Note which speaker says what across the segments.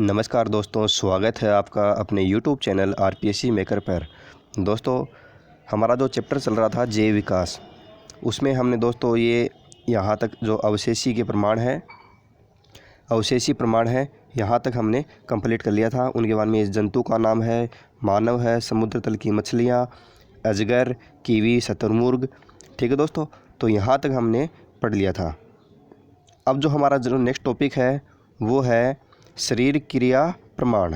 Speaker 1: नमस्कार दोस्तों, स्वागत है आपका अपने YouTube चैनल आरपीएससी मेकर पर। दोस्तों, हमारा जो चैप्टर चल रहा था जैव विकास, उसमें हमने दोस्तों ये यहाँ तक जो अवशेषी प्रमाण है यहाँ तक हमने कंप्लीट कर लिया था। उनके बाद में इस जंतु का नाम है, मानव है, समुद्र तल की मछलियाँ, अजगर, कीवी, शुतुरमुर्ग। ठीक है दोस्तों, तो यहाँ तक हमने पढ़ लिया था। अब जो हमारा जो नेक्स्ट टॉपिक है वो है शरीर क्रिया प्रमाण।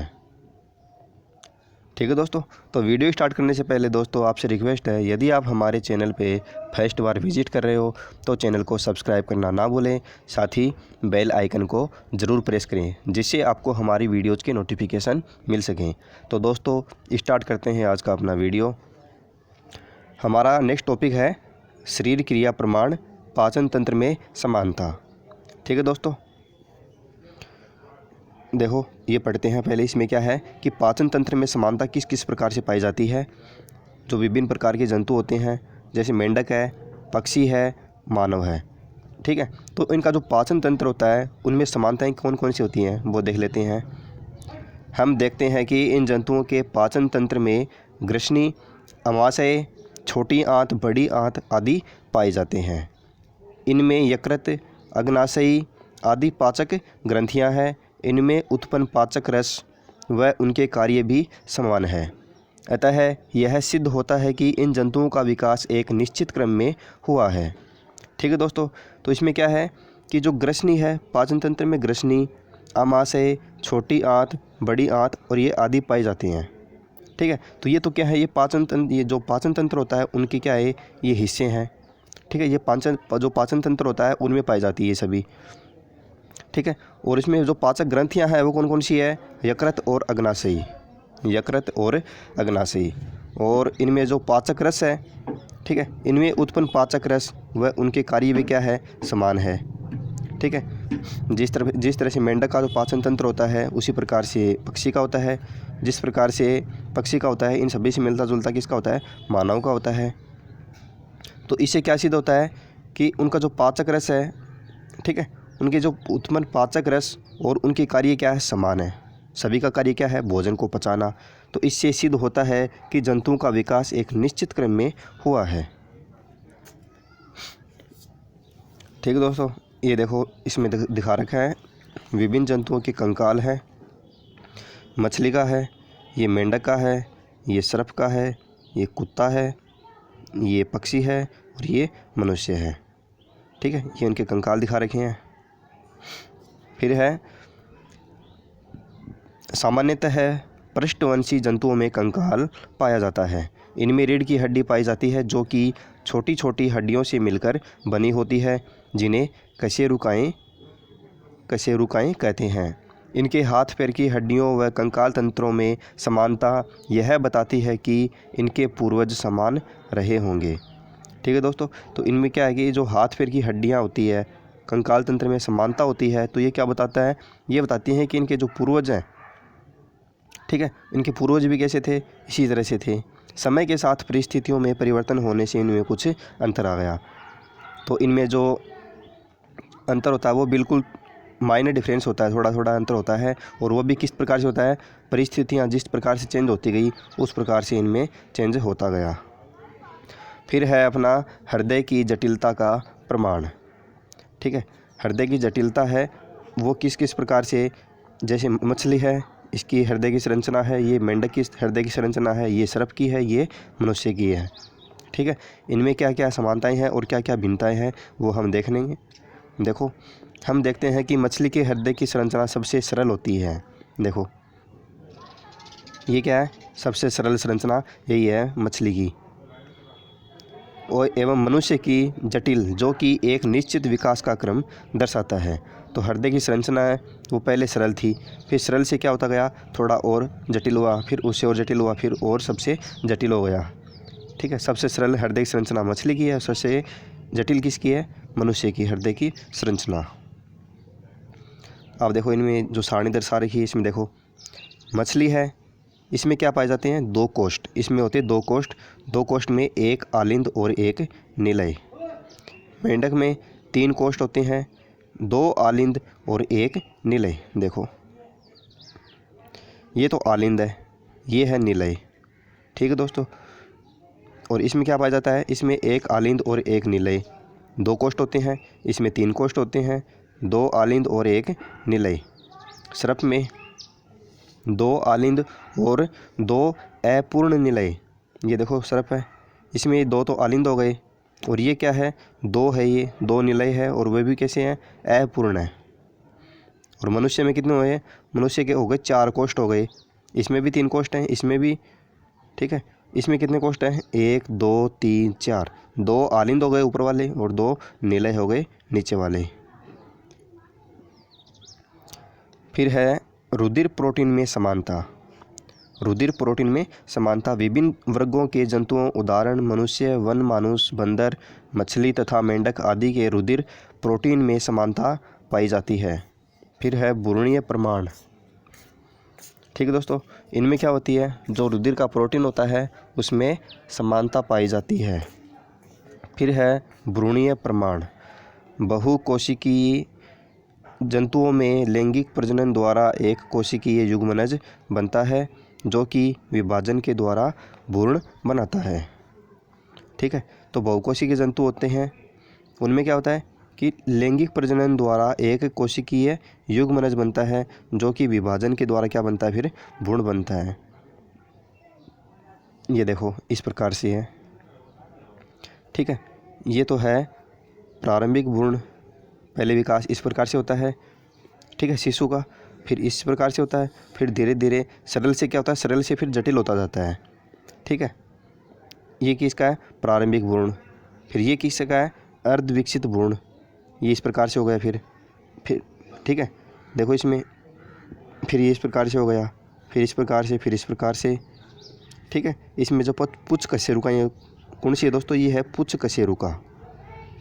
Speaker 1: ठीक है दोस्तों, तो वीडियो स्टार्ट करने से पहले दोस्तों आपसे रिक्वेस्ट है, यदि आप हमारे चैनल पे फर्स्ट बार विजिट कर रहे हो तो चैनल को सब्सक्राइब करना ना भूलें, साथ ही बेल आइकन को ज़रूर प्रेस करें जिससे आपको हमारी वीडियोज़ के नोटिफिकेशन मिल सकें। तो दोस्तों स्टार्ट करते हैं आज का अपना वीडियो। हमारा नेक्स्ट टॉपिक है शरीर क्रिया प्रमाण, पाचन तंत्र में समानता। ठीक है दोस्तों, देखो ये पढ़ते हैं पहले। इसमें क्या है कि पाचन तंत्र में समानता किस किस प्रकार से पाई जाती है। जो विभिन्न प्रकार के जंतु होते हैं, जैसे मेंढक है, पक्षी है, मानव है। ठीक है, तो इनका जो पाचन तंत्र होता है उनमें समानताएं कौन कौन सी होती हैं वो देख लेते हैं। हम देखते हैं कि इन जंतुओं के पाचन तंत्र में ग्रसनी, अमाशय, छोटी आंत, बड़ी आंत आदि पाए जाते हैं। इनमें यकृत, अग्नाशयी आदि पाचक ग्रंथियां हैं। इनमें उत्पन्न पाचक रस व उनके कार्य भी समान है। अतः यह सिद्ध होता है कि इन जंतुओं का विकास एक निश्चित क्रम में हुआ है। ठीक है दोस्तों, तो इसमें क्या है कि जो ग्रसनी है, पाचन तंत्र में ग्रसनी, आमाशय, छोटी आंत, बड़ी आंत और ये आदि पाई जाती हैं। ठीक है, तो ये तो क्या है, ये जो पाचन तंत्र होता है उनके क्या है, ये हिस्से हैं। ठीक है, ये जो पाचन तंत्र होता है उनमें पाई जाती है ये सभी। ठीक है, और इसमें जो पाचक ग्रंथियां हैं वो कौन कौन सी है, यकृत और अग्नाशयी, यकृत और अग्नाशयी। और इनमें जो पाचक रस है, ठीक है, इनमें उत्पन्न पाचक रस व उनके कार्य भी क्या है, समान है। ठीक है, जिस तरह से मेंढक का जो पाचन तंत्र होता है उसी प्रकार से पक्षी का होता है। जिस प्रकार से पक्षी का होता है, इन सभी से मिलता जुलता किसका होता है, मानव का होता है। तो इससे क्या सिद्ध होता है कि उनका जो पाचक रस है, ठीक है, उनके जो उत्पन्न पाचक रस और उनके कार्य क्या है, समान है। सभी का कार्य क्या है, भोजन को पचाना। तो इससे सिद्ध होता है कि जंतुओं का विकास एक निश्चित क्रम में हुआ है। ठीक है दोस्तों, ये देखो इसमें दिखा रखा है विभिन्न जंतुओं के कंकाल है। मछली का है, ये मेंढक का है, ये सर्प का है, ये कुत्ता है, ये पक्षी है और ये मनुष्य है। ठीक है, ये उनके कंकाल दिखा रखे हैं। फिर है सामान्यतः पृष्ठवंशी जंतुओं में कंकाल पाया जाता है। इनमें रीढ़ की हड्डी पाई जाती है जो कि छोटी छोटी हड्डियों से मिलकर बनी होती है, जिन्हें कशेरुकाएँ कहते हैं। इनके हाथ पैर की हड्डियों व कंकाल तंत्रों में समानता यह बताती है कि इनके पूर्वज समान रहे होंगे। ठीक है दोस्तों, तो इनमें क्या है कि जो हाथ पैर की हड्डियाँ होती है, कंकाल तंत्र में समानता होती है, तो ये क्या बताता है, ये बताती हैं कि इनके जो पूर्वज हैं, ठीक है, इनके पूर्वज भी कैसे थे, इसी तरह से थे। समय के साथ परिस्थितियों में परिवर्तन होने से इनमें कुछ अंतर आ गया। तो इनमें जो अंतर होता है वो बिल्कुल माइनर डिफरेंस होता है, थोड़ा थोड़ा अंतर होता है। और वो भी किस प्रकार से होता है, परिस्थितियाँ जिस प्रकार से चेंज होती गई उस प्रकार से इनमें चेंज होता गया। फिर है अपना हृदय की जटिलता का प्रमाण। ठीक है, हृदय की जटिलता है वो किस किस प्रकार से, जैसे मछली है, इसकी हृदय की संरचना है, ये मेंढक की हृदय की संरचना है, ये सर्प की है, ये मनुष्य की है। ठीक है, इनमें क्या क्या समानताएं हैं और क्या क्या भिन्नताएं हैं वो हम देख लेंगे। देखो, हम देखते हैं कि मछली के हृदय की संरचना सबसे सरल होती है। देखो ये क्या है, सबसे सरल संरचना यही है मछली की। और एवं मनुष्य की जटिल, जो कि एक निश्चित विकास का क्रम दर्शाता है। तो हृदय की संरचना है वो पहले सरल थी, फिर सरल से क्या होता गया, थोड़ा और जटिल हुआ, फिर उससे और जटिल हुआ, फिर और सबसे जटिल हो गया। ठीक है, सबसे सरल हृदय की संरचना मछली की है, सबसे जटिल किसकी है, मनुष्य की हृदय की संरचना। अब देखो इनमें जो सारणी दर्शा रखी है, इसमें देखो मछली है, इसमें क्या पाए जाते हैं, दो कोष्ठ। इसमें होते हैं दो कोष्ठ, दो कोष्ठ में एक आलिंद और एक निलय। मेंढक में तीन कोष्ठ होते हैं, दो आलिंद और एक निलय। देखो ये तो आलिंद है, ये है निलय। ठीक है दोस्तों, और इसमें क्या पाया जाता है, इसमें एक आलिंद और एक निलय, 2 कोष्ठ होते हैं, इसमें 3 कोष्ठ होते हैं, 2 आलिंद और 1 निलय। सर्प में 2 आलिंद और 2 अपूर्ण निलय। ये देखो सर्प है, इसमें 2 तो आलिंद हो गए, और ये क्या है, 2 है, ये 2 निलय है, और वे भी कैसे हैं, अपूर्ण है। और मनुष्य में कितने हुए, मनुष्य के हो गए 4 कोष्ठ हो गए, इसमें भी 3 कोष्ठ हैं, इसमें भी। ठीक है, इसमें कितने कोष्ठ हैं, 1 2 3 4, 2 आलिंद हो गए ऊपर वाले और 2 निलय हो गए नीचे वाले। फिर है रुधिर प्रोटीन में समानता। रुधिर प्रोटीन में समानता विभिन्न वर्गों के जंतुओं, उदाहरण मनुष्य, वन मानुष, बंदर, मछली तथा मेंढक आदि के रुधिर प्रोटीन में समानता पाई जाती है। फिर है भ्रूणीय प्रमाण। ठीक है दोस्तों, इनमें क्या होती है, जो रुधिर का प्रोटीन होता है उसमें समानता पाई जाती है। फिर है भ्रूणीय प्रमाण। बहुकोशिकीय जंतुओं में लैंगिक प्रजनन द्वारा एक कोशिकीय युग्मनज बनता है जो कि विभाजन के द्वारा भ्रूण बनाता है। ठीक है, तो बहुकोशिकीय जंतु होते हैं, उनमें क्या होता है कि लैंगिक प्रजनन द्वारा एक कोशिकीय युग्मनज बनता है जो कि विभाजन के द्वारा क्या बनता है, फिर भ्रूण बनता है। ये देखो इस प्रकार से है। ठीक है, ये तो है प्रारंभिक भ्रूण, पहले विकास इस प्रकार से होता है। ठीक है, शिशु का, फिर इस प्रकार से होता है, फिर धीरे धीरे सरल से क्या होता है, सरल से फिर जटिल होता जाता है। ठीक है, ये किसका है, प्रारंभिक भ्रूण। फिर ये किसका है, अर्धविकसित भ्रूण, ये इस प्रकार से हो गया। फिर ठीक है, देखो इसमें फिर ये इस प्रकार से हो गया, फिर इस प्रकार से, फिर इस प्रकार से। ठीक है, इसमें जो पुच्छ कशेरुका, ये कौन सी है दोस्तों, ये है पुच्छ कशेरुका।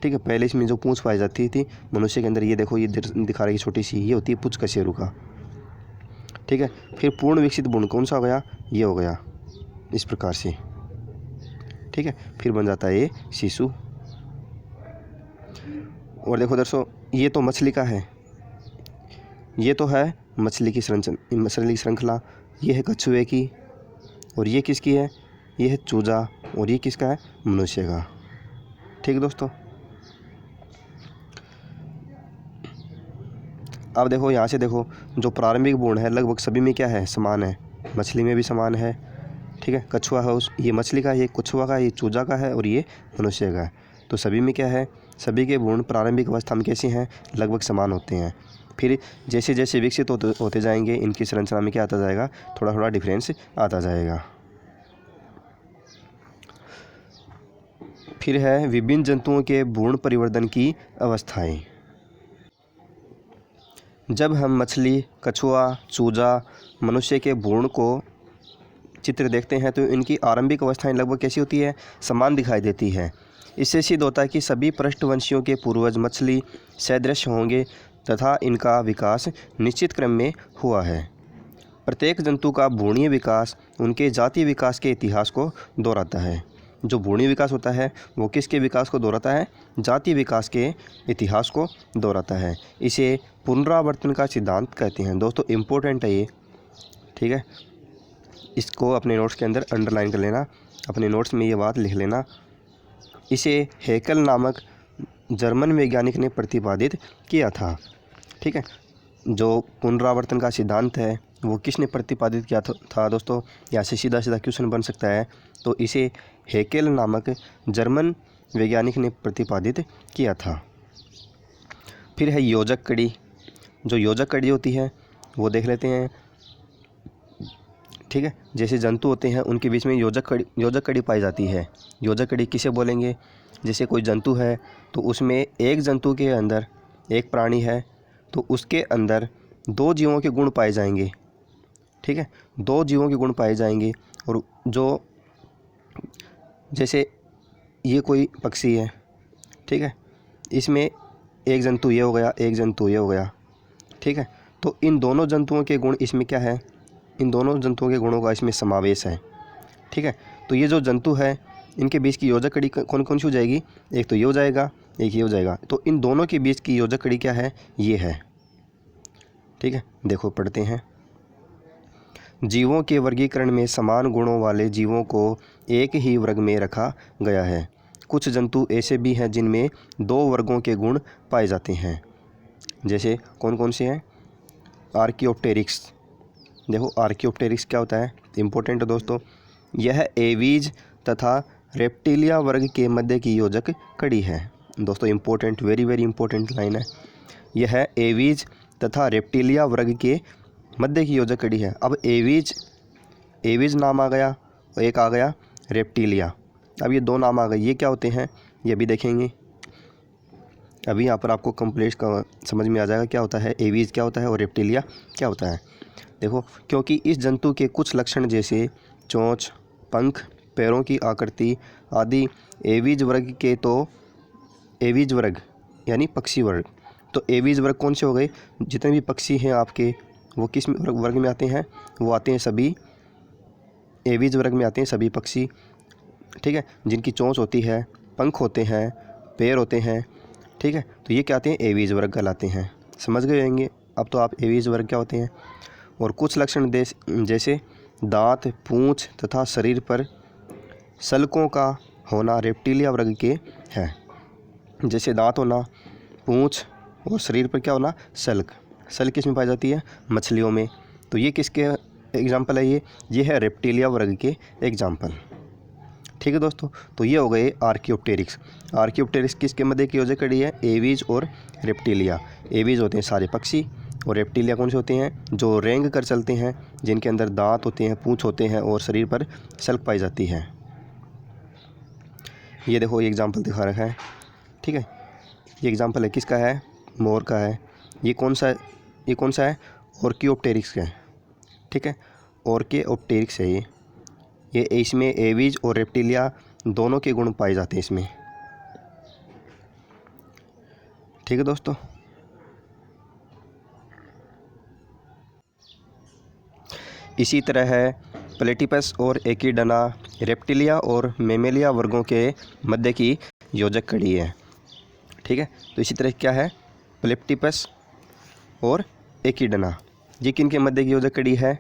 Speaker 1: ठीक है, पहले इसमें जो पूंछ पाई जाती थी मनुष्य के अंदर, ये देखो ये दिखा रही छोटी सी, ये होती है पुच्छ कशेरुका। ठीक है, फिर पूर्ण विकसित भ्रूण कौन सा हो गया, ये हो गया इस प्रकार से। ठीक है, फिर बन जाता है ये शिशु। और देखो दर्शकों, ये तो मछली का है, ये तो है मछली की श्रृंखला, ये है कछुए की, और ये किसकी है, ये है चूजा, और ये किसका है, मनुष्य का। ठीक है दोस्तों, अब देखो यहाँ से देखो, जो प्रारंभिक भ्रूण है लगभग सभी में क्या है, समान है, मछली में भी समान है। ठीक है, कछुआ है ये मछली का, ये कछुआ का, ये चूजा का है, और ये मनुष्य का है। तो सभी में क्या है, सभी के भ्रूण प्रारंभिक अवस्था में कैसे हैं, लगभग समान होते हैं। फिर जैसे जैसे विकसित होते जाएंगे, इनकी संरचना में क्या आता जाएगा, थोड़ा थोड़ा डिफरेंस आता जाएगा। फिर है विभिन्न जंतुओं के भ्रूण परिवर्तन की अवस्थाएं। जब हम मछली, कछुआ, चूजा, मनुष्य के भ्रूण को चित्र देखते हैं तो इनकी आरंभिक अवस्थाएं लगभग कैसी होती है, समान दिखाई देती है। इससे सिद्ध होता है कि सभी पृष्ठवंशियों के पूर्वज मछली सदृश होंगे तथा इनका विकास निश्चित क्रम में हुआ है। प्रत्येक जंतु का भ्रूणीय विकास उनके जातीय विकास के इतिहास को दोहराता है। जो भ्रूणीय विकास होता है वो किसके विकास को दोहराता है, जातीय विकास के इतिहास को दोहराता है। इसे पुनरावर्तन का सिद्धांत कहते हैं। दोस्तों इम्पोर्टेंट है ये, ठीक है, इसको अपने नोट्स के अंदर अंडरलाइन कर लेना, अपने नोट्स में ये बात लिख लेना। इसे हैकेल नामक जर्मन वैज्ञानिक ने प्रतिपादित किया था। ठीक है, जो पुनरावर्तन का सिद्धांत है वो किसने प्रतिपादित किया था दोस्तों, यहाँ से सीधा सीधा क्वेश्चन बन सकता है। तो इसे हैकेल नामक जर्मन वैज्ञानिक ने प्रतिपादित किया था। फिर है योजक कड़ी। जो योजक कड़ी होती है वो देख लेते हैं। ठीक है, जैसे जंतु होते हैं उनके बीच में योजक कड़ी पाई जाती है। योजक कड़ी किसे बोलेंगे, जैसे कोई जंतु है तो उसमें एक जंतु के अंदर, एक प्राणी है तो उसके अंदर 2 जीवों के गुण पाए जाएंगे। ठीक है, 2 जीवों के गुण पाए जाएंगे। और जो जैसे ये कोई पक्षी है, ठीक है, इसमें एक जंतु ये हो गया, एक जंतु ये हो गया। ठीक है, तो इन दोनों जंतुओं के गुण इसमें क्या है, इन दोनों जंतुओं के गुणों का इसमें समावेश है। ठीक है, तो ये जो जंतु है इनके बीच की योजक कड़ी कौन कौन सी हो जाएगी, एक तो ये हो जाएगा, एक ये हो जाएगा। तो इन दोनों के बीच की योजक कड़ी क्या है, ये है। ठीक है, देखो पढ़ते हैं। जीवों के वर्गीकरण में समान गुणों वाले जीवों को एक ही वर्ग में रखा गया है। कुछ जंतु ऐसे भी हैं जिनमें 2 वर्गों के गुण पाए जाते हैं। जैसे कौन कौन से हैं? आर्कियोप्टेरिक्स। देखो आर्कियोप्टेरिक्स क्या होता है, इम्पोर्टेंट है दोस्तों। यह एवीज तथा रेप्टिलिया वर्ग के मध्य की योजक कड़ी है। दोस्तों important, very very important line है। यह एवीज तथा रेप्टिलिया वर्ग के मध्य की योजक कड़ी है। अब एवीज नाम आ गया और एक आ गया रेप्टिलिया। अब ये 2 नाम आ गए, ये क्या होते हैं ये भी देखेंगे। अभी यहाँ पर आपको कंप्लीट का समझ में आ जाएगा क्या होता है एवीज क्या होता है और रेप्टिलिया क्या होता है। देखो, क्योंकि इस जंतु के कुछ लक्षण जैसे चोंच, पंख, पैरों की आकृति आदि एवीज वर्ग के, तो एवीज वर्ग यानी पक्षी वर्ग। तो एवीज वर्ग कौन से हो गए? जितने भी पक्षी हैं आपके वो किस वर्ग में आते हैं? वो आते हैं सभी एवीज वर्ग में आते हैं सभी पक्षी। ठीक है, जिनकी चोंच होती है, पंख होते हैं, पैर होते हैं। ठीक है, तो ये क्या आते हैं? एवीज वर्ग कहलाते हैं। समझ गए होंगे अब तो आप एवीज वर्ग क्या होते हैं। और कुछ लक्षण जैसे दांत, पूंछ तथा शरीर पर सल्कों का होना रेप्टिलिया वर्ग के हैं। जैसे दांत होना, पूंछ और शरीर पर क्या होना? सल्क। सल्क किस में पाई जाती है? मछलियों में। तो ये किसके एग्जाम्पल है? ये है रेप्टिलिया वर्ग के एग्जाम्पल। ठीक है दोस्तों, तो ये हो गए आर्कियोप्टेरिक्स। आर्कियोप्टेरिक्स किसके मध्य की योजक कड़ी है? एवीज और रेप्टिलिया। एवीज होते हैं सारे पक्षी और रेप्टिलिया कौन से होते हैं? जो रेंग कर चलते हैं, जिनके अंदर दांत होते हैं, पूंछ होते हैं और शरीर पर सल्क पाई जाती है। ये देखो ये एग्जाम्पल दिखा रखा है। ठीक है, ये एग्जाम्पल है किसका है? मोर का है। ये कौन सा है? ऑर्कियोप्टेरिक्स का है। ठीक है, ऑर्कियोप्टेरिक्स है ये इसमें एवीज और रेप्टिलिया दोनों के गुण पाए जाते हैं इसमें। ठीक है दोस्तों, इसी तरह है प्लेटिपस और एकिडना रेप्टिलिया और मेमेलिया वर्गों के मध्य की योजक कड़ी है। ठीक है, तो इसी तरह क्या है? प्लेटिपस और एकिडना, ये किन के मध्य की योजक कड़ी है?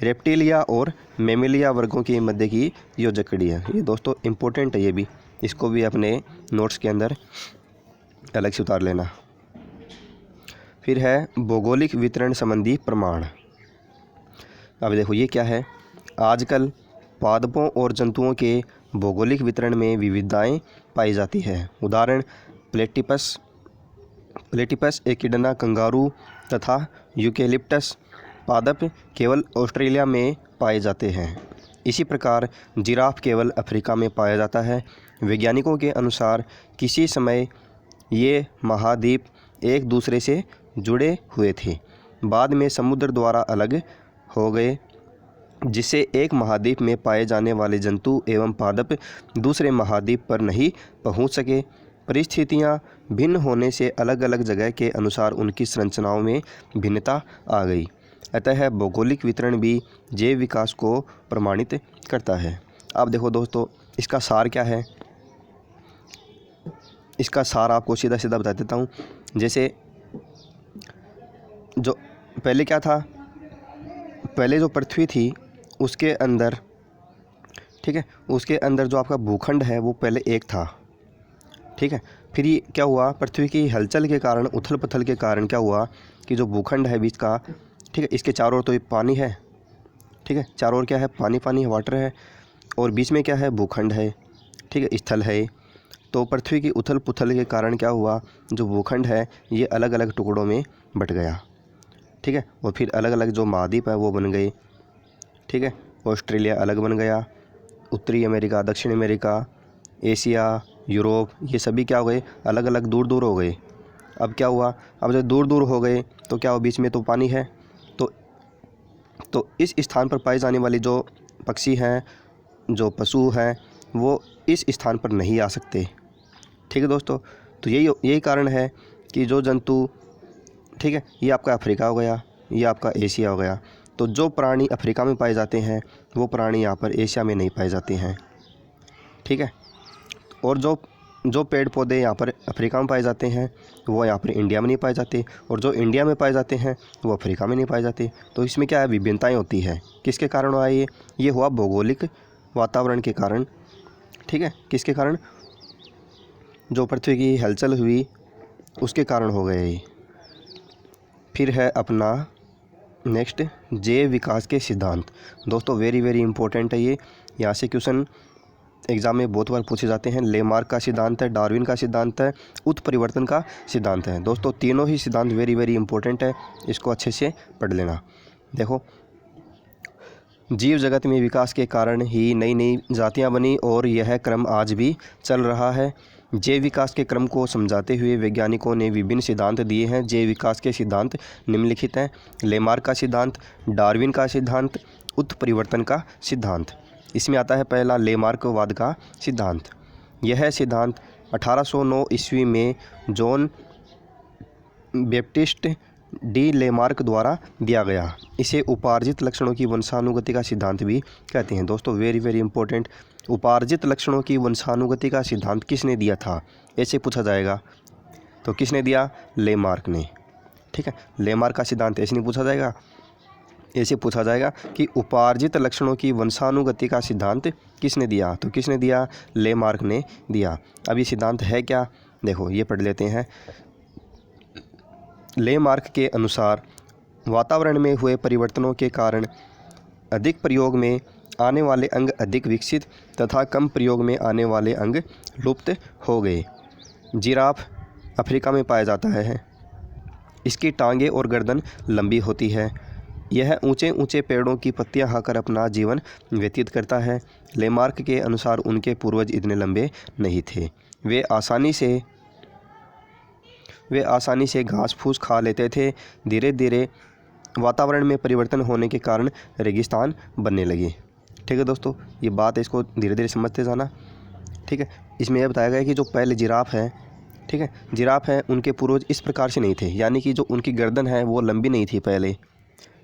Speaker 1: रेप्टिलिया और मेमेलिया वर्गों के मध्य की योजक कड़ी है। ये दोस्तों इम्पोर्टेंट है, ये भी, इसको भी अपने नोट्स के अंदर अलग से उतार लेना। फिर है भौगोलिक वितरण संबंधी प्रमाण। अब देखो ये क्या है? आजकल पादपों और जंतुओं के भौगोलिक वितरण में विविधताएं पाई जाती है। उदाहरण प्लेटिपस, एकिडना कंगारू तथा यूकेलिप्टस पादप केवल ऑस्ट्रेलिया में पाए जाते हैं। इसी प्रकार जिराफ केवल अफ्रीका में पाया जाता है। वैज्ञानिकों के अनुसार किसी समय ये महाद्वीप एक दूसरे से जुड़े हुए थे, बाद में समुद्र द्वारा अलग हो गए, जिससे एक महाद्वीप में पाए जाने वाले जंतु एवं पादप दूसरे महाद्वीप पर नहीं पहुंच सके। परिस्थितियां भिन्न होने से अलग अलग जगह के अनुसार उनकी संरचनाओं में भिन्नता आ गई। अतः भौगोलिक वितरण भी जैव विकास को प्रमाणित करता है। अब देखो दोस्तों, इसका सार क्या है? इसका सार आपको सीधा सीधा बता देता हूँ। जैसे जो पहले क्या था? पहले जो पृथ्वी थी उसके अंदर, ठीक है, उसके अंदर जो आपका भूखंड है वो पहले एक था। ठीक है, फिर ये क्या हुआ? पृथ्वी की हलचल के कारण, उथल पुथल के कारण क्या हुआ कि जो भूखंड है बीच का, ठीक है, इसके चारों ओर तो ये पानी है। ठीक है, चारों ओर क्या है? पानी है, वाटर है, और बीच में क्या है? भूखंड है। ठीक है, स्थल है। तो पृथ्वी की उथल पुथल के कारण क्या हुआ? जो भूखंड है ये अलग अलग टुकड़ों में बट गया। ठीक है, और फिर अलग अलग जो महाद्वीप है वो बन गए। ठीक है, ऑस्ट्रेलिया अलग बन गया, उत्तरी अमेरिका, दक्षिण अमेरिका, एशिया, यूरोप, ये सभी क्या हो गए? अलग अलग दूर दूर हो गए। अब क्या हुआ? अब जब दूर दूर हो गए तो क्या हो? बीच में तो पानी है। तो इस स्थान पर पाई जाने वाली जो पक्षी हैं, जो पशु हैं, वो इस स्थान पर नहीं आ सकते। ठीक है दोस्तों, तो यही कारण है कि जो जंतु, ठीक है, ये आपका अफ्रीका हो गया, ये आपका एशिया हो गया। तो जो प्राणी अफ्रीका में पाए जाते हैं वो प्राणी यहाँ पर एशिया में नहीं पाए जाते हैं। ठीक है, और जो जो पेड़ पौधे यहाँ पर अफ्रीका में पाए जाते हैं वो यहाँ पर इंडिया में नहीं पाए जाते, और जो इंडिया में पाए जाते हैं वो अफ्रीका में नहीं पाए जाते। तो इसमें क्या है, विभिन्नताएं होती है। किसके कारण हुआ ये हुआ भौगोलिक वातावरण के कारण। ठीक है, किसके कारण, जो पृथ्वी की हलचल हुई उसके कारण हो गए ये। फिर है अपना नेक्स्ट जैव विकास के सिद्धांत। दोस्तों वेरी वेरी इंपॉर्टेंट है ये, यहाँ से क्वेश्चन एग्ज़ाम में बहुत बार पूछे जाते हैं। लेमार्क का सिद्धांत है, डार्विन का सिद्धांत है, उत्परिवर्तन का सिद्धांत है। दोस्तों तीनों ही सिद्धांत वेरी वेरी इंपॉर्टेंट है, इसको अच्छे से पढ़ लेना। देखो, जीव जगत में विकास के कारण ही नई नई जातियां बनी और यह क्रम आज भी चल रहा है। जैव विकास के क्रम को समझाते हुए वैज्ञानिकों ने विभिन्न सिद्धांत दिए हैं। जैव विकास के सिद्धांत निम्नलिखित हैं: लेमार्क का सिद्धांत, डार्विन का सिद्धांत, उत्परिवर्तन का सिद्धांत। इसमें आता है पहला लेमार्कवाद का सिद्धांत। यह सिद्धांत 1809 ईस्वी में जॉन बैप्टिस्ट डी लेमार्क द्वारा दिया गया। इसे उपार्जित लक्षणों की वंशानुगति का सिद्धांत भी कहते हैं। दोस्तों वेरी वेरी इंपॉर्टेंट, उपार्जित लक्षणों की वंशानुगति का सिद्धांत किसने दिया था, ऐसे पूछा जाएगा। तो किसने दिया, लेमार्क ने। ठीक है, लेमार्क का सिद्धांत ऐसे नहीं पूछा जाएगा, ऐसे पूछा जाएगा कि उपार्जित लक्षणों की वंशानुगति का सिद्धांत किसने दिया। तो किसने दिया, लेमार्क ने दिया। अब ये सिद्धांत है क्या, देखो ये पढ़ लेते हैं। लेमार्क के अनुसार वातावरण में हुए परिवर्तनों के कारण अधिक प्रयोग में आने वाले अंग अधिक विकसित तथा कम प्रयोग में आने वाले अंग लुप्त हो गए। जिराफ अफ्रीका में पाया जाता है। इसकी टांगें और गर्दन लंबी होती है। यह ऊंचे ऊंचे पेड़ों की पत्तियां खाकर अपना जीवन व्यतीत करता है। लेमार्क के अनुसार उनके पूर्वज इतने लंबे नहीं थे। वे आसानी से घास फूस खा लेते थे। धीरे धीरे वातावरण में परिवर्तन होने के कारण रेगिस्तान बनने लगे। ठीक है दोस्तों, ये बात है, इसको धीरे धीरे समझते जाना। ठीक है, इसमें यह बताया गया कि जो पहले जिराफ है, ठीक है, जिराफ है, उनके पूर्वज इस प्रकार से नहीं थे, यानी कि जो उनकी गर्दन है वो लंबी नहीं थी पहले।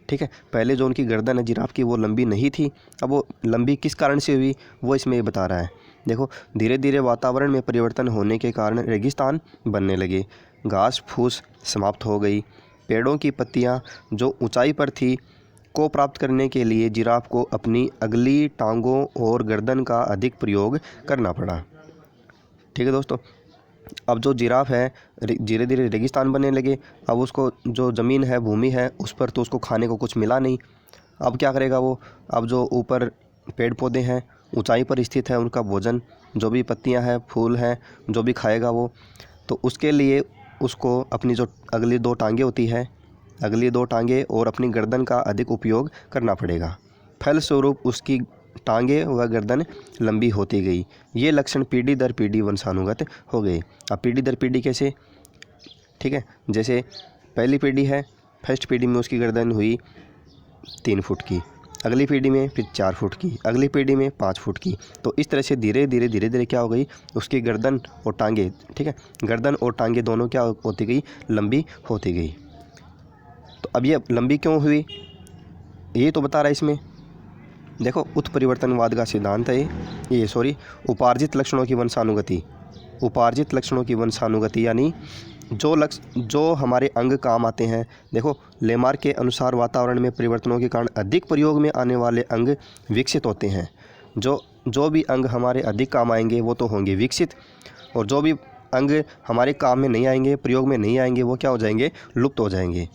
Speaker 1: ठीक है, पहले जो उनकी गर्दन है जिराफ की वो लंबी नहीं थी। अब वो लंबी किस कारण से हुई वो इसमें बता रहा है। देखो, धीरे धीरे वातावरण में परिवर्तन होने के कारण रेगिस्तान बनने लगे, घास फूस समाप्त हो गई। पेड़ों की पत्तियां जो ऊंचाई पर थी को प्राप्त करने के लिए जिराफ को अपनी अगली टांगों और गर्दन का अधिक प्रयोग करना पड़ा। ठीक है दोस्तों, अब जो जिराफ है धीरे धीरे रेगिस्तान बनने लगे। अब उसको जो ज़मीन है, भूमि है, उस पर तो उसको खाने को कुछ मिला नहीं। अब क्या करेगा वो, अब जो ऊपर पेड़ पौधे हैं ऊंचाई पर स्थित है, उनका भोजन जो भी पत्तियां हैं, फूल हैं, जो भी खाएगा वो, तो उसके लिए उसको अपनी जो अगली दो टांगें होती है, अगली दो टांगें और अपनी गर्दन का अधिक उपयोग करना पड़ेगा। फलस्वरूप उसकी टांगें व गर्दन लंबी होती गई। ये लक्षण पीढ़ी दर पीढ़ी वंशानुगत हो गए। अब पीढ़ी दर पीढ़ी कैसे, ठीक है, जैसे पहली पीढ़ी है, फर्स्ट पीढ़ी में उसकी गर्दन हुई 3 फुट की, अगली पीढ़ी में फिर 4 फुट की, अगली पीढ़ी में 5 फुट की। तो इस तरह से धीरे धीरे क्या हो गई, उसकी गर्दन और टांगें, ठीक है, गर्दन और टांगें दोनों क्या होती गई, लंबी होती गई। तो अब ये लंबी क्यों हुई ये तो बता रहा है इसमें। देखो, उत्परिवर्तनवाद का सिद्धांत है ये उपार्जित लक्षणों की वंशानुगति। उपार्जित लक्षणों की वंशानुगति यानी जो हमारे अंग काम आते हैं। देखो, लेमार्क के अनुसार वातावरण में परिवर्तनों के कारण अधिक प्रयोग में आने वाले अंग विकसित होते हैं। जो भी अंग हमारे अधिक काम आएंगे वो तो होंगे विकसित, और जो भी अंग हमारे काम में नहीं आएंगे, प्रयोग में नहीं आएंगे, वो क्या हो जाएंगे, लुप्त हो जाएंगे।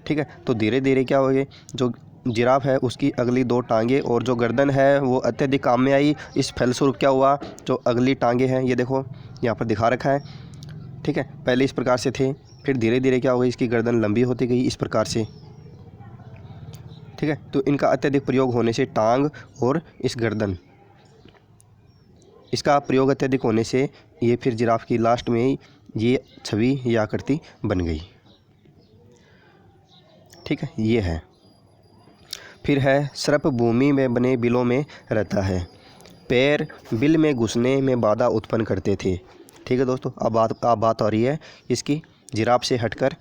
Speaker 1: ठीक है, तो धीरे धीरे क्या होंगे, जो जिराफ है उसकी अगली दो टांगें और जो गर्दन है वो अत्यधिक काम में आई। इस फलस्वरूप क्या हुआ, जो अगली टांगें हैं, ये देखो यहाँ पर दिखा रखा है, ठीक है, पहले इस प्रकार से थे, फिर धीरे धीरे क्या हो गई, इसकी गर्दन लंबी होती गई इस प्रकार से। ठीक है, तो इनका अत्यधिक प्रयोग होने से टांग और इस गर्दन, इसका प्रयोग अत्यधिक होने से ये फिर जिराफ की लास्ट में ये छवि या आकृति बन गई। ठीक है, ये है। फिर है सर्प भूमि में बने बिलों में रहता है। पैर बिल में घुसने में बाधा उत्पन्न करते थे। ठीक है दोस्तों, अब बात हो रही है इसकी जिराफ से हटकर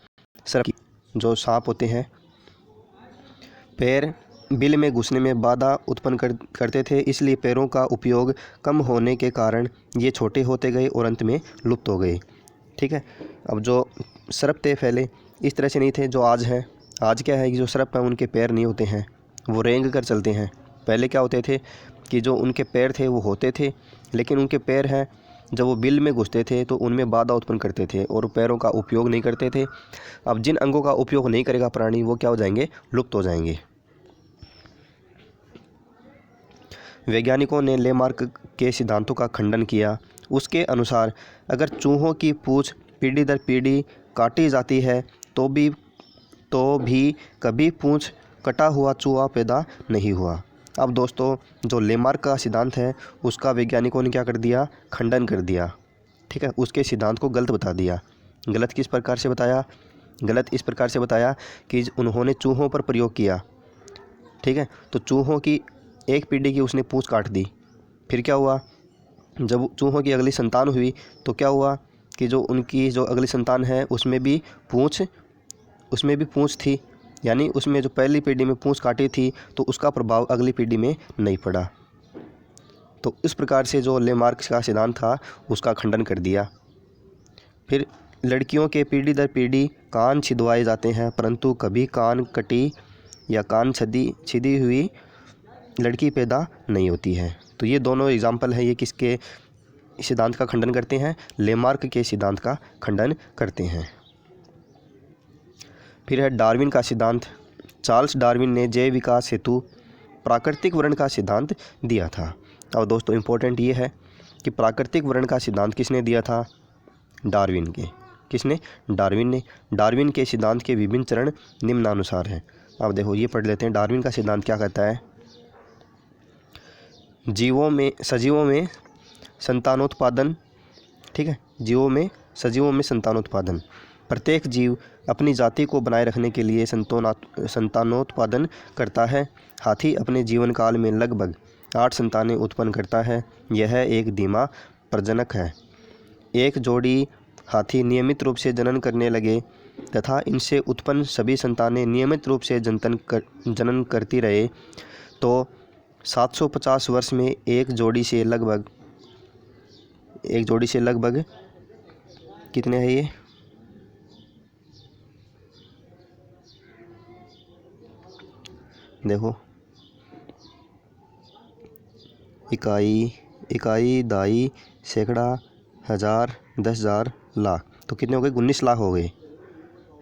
Speaker 1: सर्प की। जो सांप होते हैं, पैर बिल में घुसने में बाधा उत्पन्न करते थे, इसलिए पैरों का उपयोग कम होने के कारण ये छोटे होते गए और अंत में लुप्त हो गए। ठीक है। अब जो सर्प थे पहले इस तरह से नहीं थे जो आज है। आज क्या है कि जो सर्प हैं उनके पैर नहीं होते हैं, वो रेंग कर चलते हैं। पहले क्या होते थे कि जो उनके पैर थे वो होते थे, लेकिन उनके पैर हैं जब वो बिल में घुसते थे तो उनमें बाधा उत्पन्न करते थे और पैरों का उपयोग नहीं करते थे। अब जिन अंगों का उपयोग नहीं करेगा प्राणी वो क्या हो जाएंगे, लुप्त हो जाएंगे। वैज्ञानिकों ने लेमार्क के सिद्धांतों का खंडन किया। उसके अनुसार अगर चूहों की पूंछ पीढ़ी दर पीढ़ी काटी जाती है तो भी कभी पूंछ कटा हुआ चूहा पैदा नहीं हुआ। अब दोस्तों जो लेमार्क का सिद्धांत है उसका वैज्ञानिकों ने क्या कर दिया, खंडन कर दिया। ठीक है, उसके सिद्धांत को गलत बता दिया। गलत किस प्रकार से बताया? गलत इस प्रकार से बताया कि उन्होंने चूहों पर प्रयोग किया। ठीक है, तो चूहों की एक पीढ़ी की उसने पूंछ काट दी। फिर क्या हुआ, जब चूहों की अगली संतान हुई तो क्या हुआ कि जो उनकी जो अगली संतान है उसमें भी पूंछ थी, यानी उसमें जो पहली पीढ़ी में पूंछ काटी थी तो उसका प्रभाव अगली पीढ़ी में नहीं पड़ा। तो इस प्रकार से जो लेमार्क का सिद्धांत था उसका खंडन कर दिया। फिर लड़कियों के पीढ़ी दर पीढ़ी कान छिदवाए जाते हैं, परंतु कभी कान कटी या कान छिदी हुई लड़की पैदा नहीं होती है। तो ये दोनों एग्जाम्पल हैं, ये किसके सिद्धांत का खंडन करते हैं? लेमार्क के सिद्धांत का खंडन करते हैं। फिर है डार्विन का सिद्धांत। चार्ल्स डार्विन ने जैव विकास हेतु प्राकृतिक वर्ण का सिद्धांत दिया था। और दोस्तों इम्पोर्टेंट ये है कि प्राकृतिक वर्ण का सिद्धांत किसने दिया था? डार्विन के। किसने? डार्विन ने। डार्विन के सिद्धांत के विभिन्न चरण निम्नानुसार हैं। अब देखो ये पढ़ लेते हैं। डार्विन का सिद्धांत क्या कहता है? सजीवों में संतानोत्पादन। ठीक है, सजीवों में संतानोत्पादन। प्रत्येक जीव अपनी जाति को बनाए रखने के लिए संतानोत्पादन करता है। हाथी अपने जीवन काल में लगभग 8 संतानें उत्पन्न करता है। यह एक धीमा प्रजनक है। एक जोड़ी हाथी नियमित रूप से जनन करने लगे तथा इनसे उत्पन्न सभी संतानें नियमित रूप से जनन करती रहे तो 750 वर्ष में एक जोड़ी से लगभग कितने हैं ये? देखो इकाई दाई सैकड़ा हज़ार 10,000 लाख, तो कितने हो गए? 19 लाख हो गए।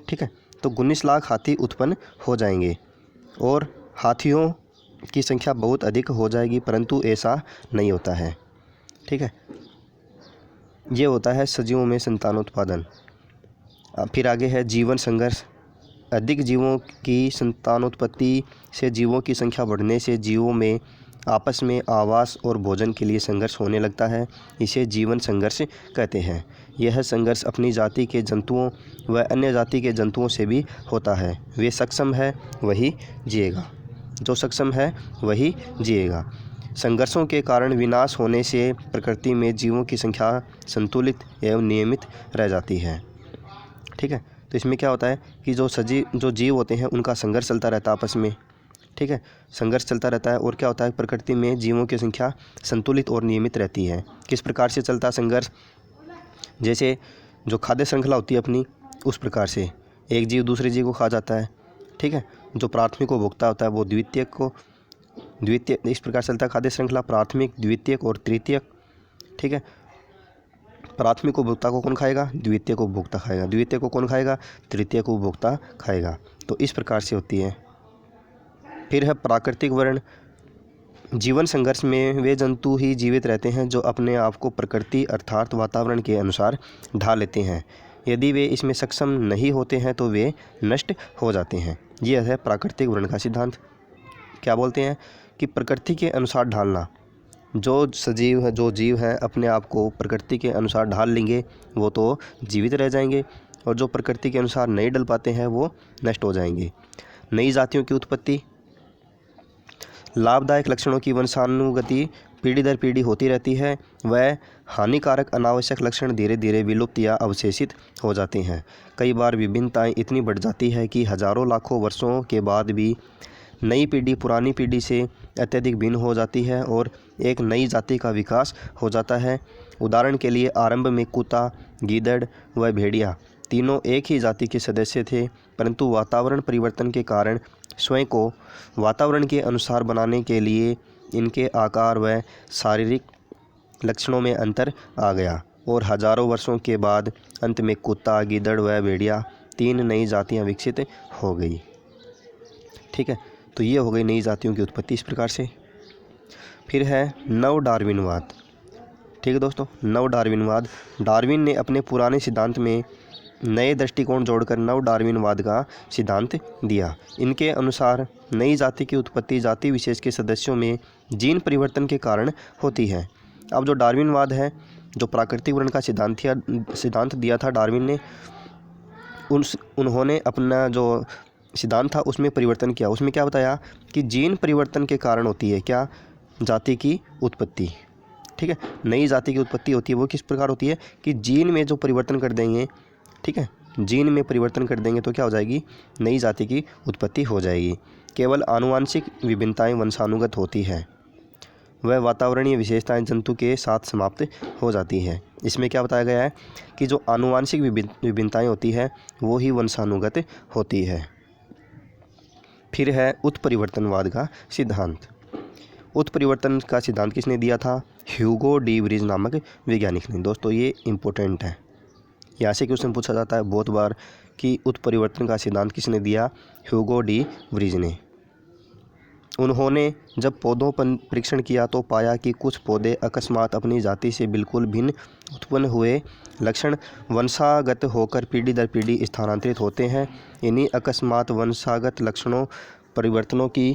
Speaker 1: ठीक है, तो 19 लाख हाथी उत्पन्न हो जाएंगे और हाथियों की संख्या बहुत अधिक हो जाएगी, परंतु ऐसा नहीं होता है। ठीक है, ये होता है सजीवों में संतानोत्पादन। फिर आगे है जीवन संघर्ष। अधिक जीवों की संतानोत्पत्ति से जीवों की संख्या बढ़ने से जीवों में आपस में आवास और भोजन के लिए संघर्ष होने लगता है। इसे जीवन संघर्ष कहते हैं। यह संघर्ष अपनी जाति के जंतुओं व अन्य जाति के जंतुओं से भी होता है। वे सक्षम है वही जिएगा। जो सक्षम है वही जिएगा। संघर्षों के कारण विनाश होने से प्रकृति में जीवों की संख्या संतुलित एवं नियमित रह जाती है। ठीक है, तो इसमें क्या होता है कि जो जीव होते हैं उनका संघर्ष चलता रहता है आपस में। ठीक है, संघर्ष चलता रहता है और क्या होता है, प्रकृति में जीवों की संख्या संतुलित और नियमित रहती है। किस प्रकार से चलता है संघर्ष? जैसे जो खाद्य श्रृंखला होती है अपनी, उस प्रकार से एक जीव दूसरे जीव को खा जाता है। ठीक है, जो प्राथमिक उपभोक्ता होता है वो द्वितीय इस प्रकार चलता है खाद्य श्रृंखला, प्राथमिक, द्वितीयक और तृतीयक। ठीक है, प्राथमिक उपभोक्ता को कौन खाएगा? द्वितीय को उपभोक्ता खाएगा। द्वितीय को कौन खाएगा? तृतीय को उपभोक्ता खाएगा। तो इस प्रकार से होती है। फिर है प्राकृतिक वर्ण। जीवन संघर्ष में वे जंतु ही जीवित रहते हैं जो अपने आप को प्रकृति अर्थात वातावरण के अनुसार ढाल लेते हैं। यदि वे इसमें सक्षम नहीं होते हैं तो वे नष्ट हो जाते हैं। यह है प्राकृतिक वर्ण का सिद्धांत। क्या बोलते हैं कि प्रकृति के अनुसार ढालना। जो जीव हैं अपने आप को प्रकृति के अनुसार ढाल लेंगे वो तो जीवित रह जाएंगे, और जो प्रकृति के अनुसार नहीं ढल पाते हैं वो नष्ट हो जाएंगे। नई जातियों की उत्पत्ति। लाभदायक लक्षणों की वंशानुगति पीढ़ी दर पीढ़ी होती रहती है। वह हानिकारक अनावश्यक लक्षण धीरे धीरे विलुप्त या अवशेषित हो जाते हैं। कई बार विभिन्नताएं इतनी बढ़ जाती है कि हजारों लाखों वर्षों के बाद भी नई पीढ़ी पुरानी पीढ़ी से अत्यधिक भिन्न हो जाती है और एक नई जाति का विकास हो जाता है। उदाहरण के लिए आरंभ में कुत्ता, गीदड़ व भेड़िया तीनों एक ही जाति के सदस्य थे, परंतु वातावरण परिवर्तन के कारण स्वयं को वातावरण के अनुसार बनाने के लिए इनके आकार व शारीरिक लक्षणों में अंतर आ गया और हजारों वर्षों के बाद अंत में कुत्ता, गीदड़ व भेड़िया 3 नई जातियां विकसित हो गई। ठीक है, तो ये हो गई नई जातियों की उत्पत्ति इस प्रकार से। फिर है नव डार्विनवाद। ठीक है दोस्तों, नव डार्विनवाद। डार्विन ने अपने पुराने सिद्धांत में नए दृष्टिकोण जोड़कर नव डार्विनवाद का सिद्धांत दिया। इनके अनुसार नई जाति की उत्पत्ति जाति विशेष के सदस्यों में जीन परिवर्तन के कारण होती है। अब जो डार्विनवाद है, जो प्राकृतिक वर्ण का सिद्धांत दिया था डार्विन ने, उन्होंने अपना जो सिद्धांत था उसमें परिवर्तन किया। उसमें क्या बताया कि जीन परिवर्तन के कारण होती है क्या, जाति की उत्पत्ति। ठीक है, नई जाति की उत्पत्ति होती है वो किस प्रकार होती है कि जीन में जो परिवर्तन कर देंगे, ठीक है, जीन में परिवर्तन कर देंगे तो क्या हो जाएगी, नई जाति की उत्पत्ति हो जाएगी। केवल आनुवांशिक विभिन्नताएं वंशानुगत होती है, वह वातावरणीय विशेषताएं जंतु के साथ समाप्त हो जाती है। इसमें क्या बताया गया है कि जो आनुवांशिक विभिन्नताएं होती है वो ही वंशानुगत होती है। फिर है उत्परिवर्तनवाद का सिद्धांत। उत्परिवर्तन का सिद्धांत किसने दिया था, ह्यूगो डी व्रीज नामक वैज्ञानिक ने। दोस्तों ये इम्पोर्टेंट है, यहाँ से क्वेश्चन पूछा जाता है बहुत बार कि उत्परिवर्तन का सिद्धांत किसने दिया, ह्यूगो डी व्रीज ने। उन्होंने जब पौधों पर परीक्षण किया तो पाया कि कुछ पौधे अकस्मात अपनी जाति से बिल्कुल भिन्न उत्पन्न हुए लक्षण वंशागत होकर पीढ़ी दर पीढ़ी स्थानांतरित होते हैं। इन्हीं अकस्मात वंशागत लक्षणों परिवर्तनों की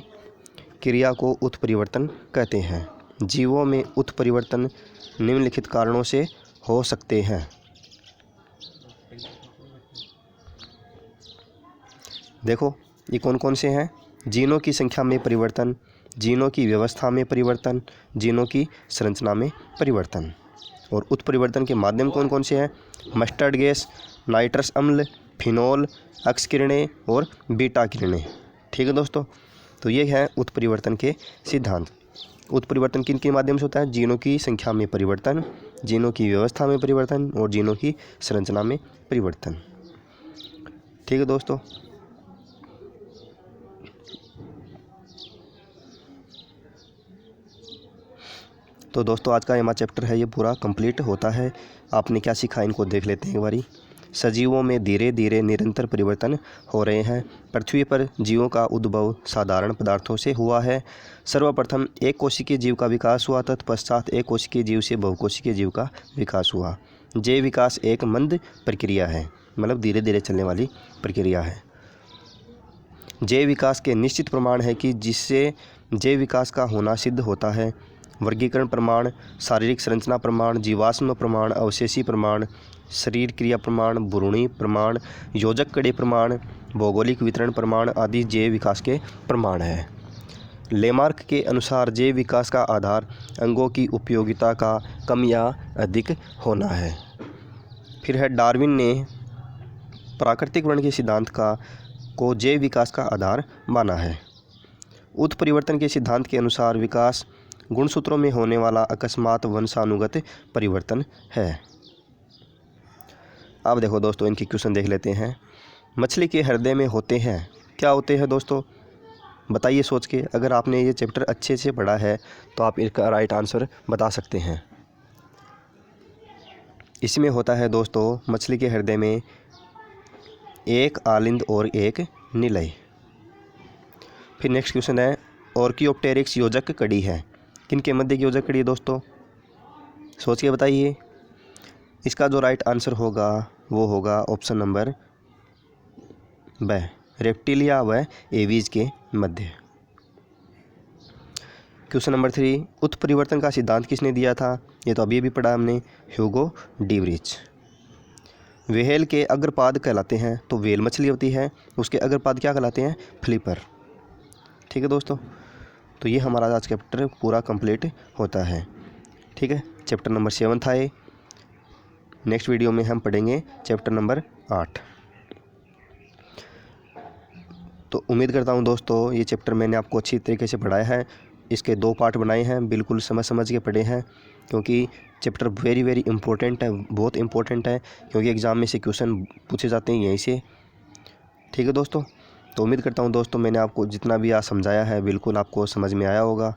Speaker 1: क्रिया को उत्परिवर्तन कहते हैं। जीवों में उत्परिवर्तन निम्नलिखित कारणों से हो सकते हैं। देखो ये कौन कौन से हैं, जीनों की संख्या में परिवर्तन, जीनों की व्यवस्था में परिवर्तन, जीनों की संरचना में परिवर्तन। और उत्परिवर्तन के माध्यम कौन कौन से हैं, मस्टर्ड गैस, नाइट्रस अम्ल, फिनोल, अक्स किरणें और बीटा किरणें। ठीक है दोस्तों, तो ये है उत्परिवर्तन के सिद्धांत। उत्परिवर्तन किन के माध्यम से होता है, जीनों की संख्या में परिवर्तन, जीनों की व्यवस्था में परिवर्तन और जीनों की संरचना में परिवर्तन। ठीक है दोस्तों, तो दोस्तों आज का हमारा चैप्टर है ये पूरा कंप्लीट होता है। आपने क्या सीखा इनको देख लेते हैं एक बारी। सजीवों में धीरे धीरे निरंतर परिवर्तन हो रहे हैं। पृथ्वी पर जीवों का उद्भव साधारण पदार्थों से हुआ है। सर्वप्रथम एक कोशिकीय जीव का विकास हुआ, तत्पश्चात एक कोशिकीय जीव से बहुकोशिकीय जीव का विकास हुआ। जैव विकास एक मंद प्रक्रिया है, मतलब धीरे धीरे चलने वाली प्रक्रिया है। जैव विकास के निश्चित प्रमाण है कि जिससे जैव विकास का होना सिद्ध होता है। वर्गीकरण प्रमाण, शारीरिक संरचना प्रमाण, जीवाश्म प्रमाण, अवशेषी प्रमाण, शरीर क्रिया प्रमाण, भ्रूणी प्रमाण, योजक कड़ी प्रमाण, भौगोलिक वितरण प्रमाण आदि जैव विकास के प्रमाण हैं। लेमार्क के अनुसार जैव विकास का आधार अंगों की उपयोगिता का कम या अधिक होना है। फिर है डार्विन ने प्राकृतिक वर्ण के सिद्धांत को जैव विकास का आधार माना है। उत्परिवर्तन के सिद्धांत के अनुसार विकास गुणसूत्रों में होने वाला अकस्मात वंशानुगत परिवर्तन है। अब देखो दोस्तों इनकी क्वेश्चन देख लेते हैं। मछली के हृदय में होते हैं, क्या होते हैं दोस्तों, बताइए सोच के। अगर आपने ये चैप्टर अच्छे से पढ़ा है तो आप इसका राइट आंसर बता सकते हैं। इसमें होता है दोस्तों मछली के हृदय में एक आलिंद और एक निलय। फिर नेक्स्ट क्वेश्चन है ऑर्कियोप्टेरिक्स योजक कड़ी है, किनके मध्य की योजक कड़ी है दोस्तों, सोच के बताइए। इसका जो राइट आंसर होगा वो होगा ऑप्शन नंबर ब, रेप्टिलिया व एवीज के मध्य। क्वेश्चन नंबर 3, उत्परिवर्तन का सिद्धांत किसने दिया था, ये तो अभी पढ़ा हमने, ह्यूगो डी व्रीज। व्हेल के अग्रपाद कहलाते हैं, तो व्हेल मछली होती है, उसके अग्रपाद क्या कहलाते हैं, फ्लिपर। ठीक है दोस्तों, तो ये हमारा आज चैप्टर पूरा कंप्लीट होता है। ठीक है, चैप्टर नंबर 7 था ये। नेक्स्ट वीडियो में हम पढ़ेंगे चैप्टर नंबर 8। तो उम्मीद करता हूँ दोस्तों ये चैप्टर मैंने आपको अच्छी तरीके से पढ़ाया है। इसके 2 पार्ट बनाए हैं, बिल्कुल समझ के पढ़े हैं, क्योंकि चैप्टर वेरी इंपॉर्टेंट है, बहुत इंपॉर्टेंट है, क्योंकि एग्ज़ाम में से क्वेश्चन पूछे जाते हैं यहीं से। ठीक है दोस्तों, तो उम्मीद करता हूँ दोस्तों मैंने आपको जितना भी आज समझाया है बिल्कुल आपको समझ में आया होगा।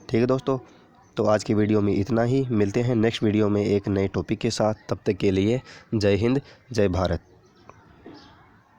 Speaker 1: ठीक है दोस्तों, तो आज की वीडियो में इतना ही। मिलते हैं नेक्स्ट वीडियो में एक नए टॉपिक के साथ। तब तक के लिए जय हिंद, जय भारत।